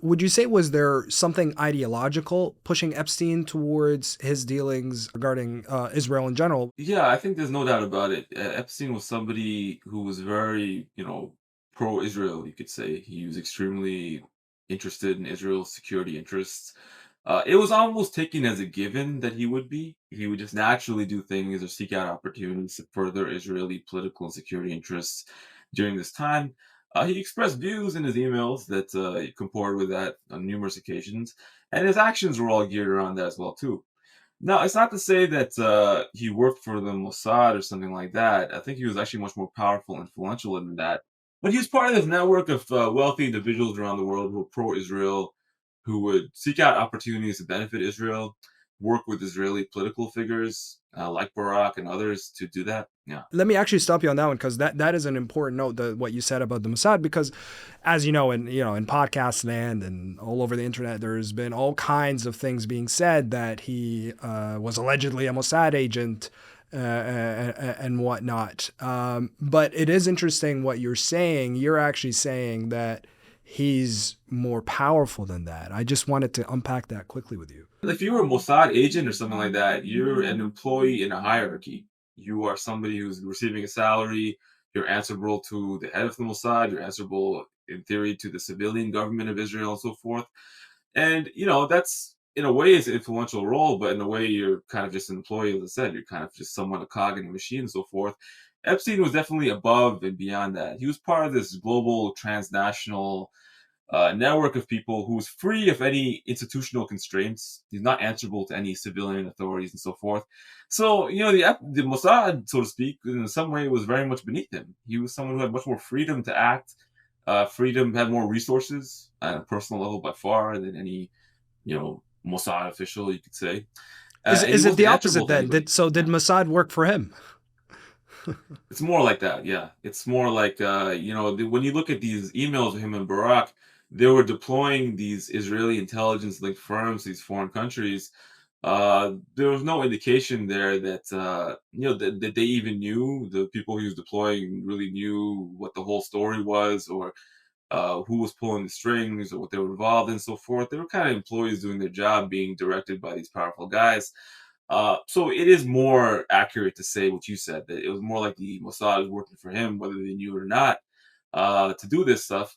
Would you say was there something ideological pushing Epstein towards his dealings regarding Israel in general? Yeah, I think there's no doubt about it. Epstein was somebody who was very, pro-Israel, you could say. He was extremely interested in Israel's security interests. It was almost taken as a given that he would be. He would just naturally do things or seek out opportunities to further Israeli political and security interests during this time. He expressed views in his emails that comported with that on numerous occasions, and his actions were all geared around that as well too. No, it's not to say that he worked for the Mossad or something like that. I think he was actually much more powerful and influential than that. But he was part of this network of wealthy individuals around the world who were pro-Israel, who would seek out opportunities to benefit Israel, work with Israeli political figures like Barak and others to do that. Yeah. Let me actually stop you on that one because that is an important note. What you said about the Mossad, because as in podcast land and all over the internet, there's been all kinds of things being said that he was allegedly a Mossad agent and whatnot. But it is interesting what you're saying. You're actually saying that he's more powerful than that. I just wanted to unpack that quickly with you. If you were a Mossad agent or something like that, you're an employee in a hierarchy. You are somebody who's receiving a salary. You're answerable to the head of the Mossad. You're answerable, in theory, to the civilian government of Israel and so forth. And, that's in a way it's an influential role, but in a way you're kind of just an employee, as I said. You're kind of just someone, a cog in a machine and so forth. Epstein was definitely above and beyond that. He was part of this global transnational network of people who is free of any institutional constraints. He's not answerable to any civilian authorities and so forth. So, the Mossad, so to speak, in some way was very much beneath him. He was someone who had much more freedom to act, freedom, had more resources at a personal level by far than any, Mossad official, you could say. And he Is it wasn't the opposite answerable to then? anybody. Did Yeah. Mossad work for him? It's more like that, yeah. It's more like, when you look at these emails of him and Barack, they were deploying these Israeli intelligence-linked firms, these foreign countries. There was no indication there that, that they even knew the people he was deploying really knew what the whole story was or who was pulling the strings or what they were involved in and so forth. They were kind of employees doing their job, being directed by these powerful guys. So it is more accurate to say what you said, that it was more like the Mossad was working for him, whether they knew it or not, to do this stuff.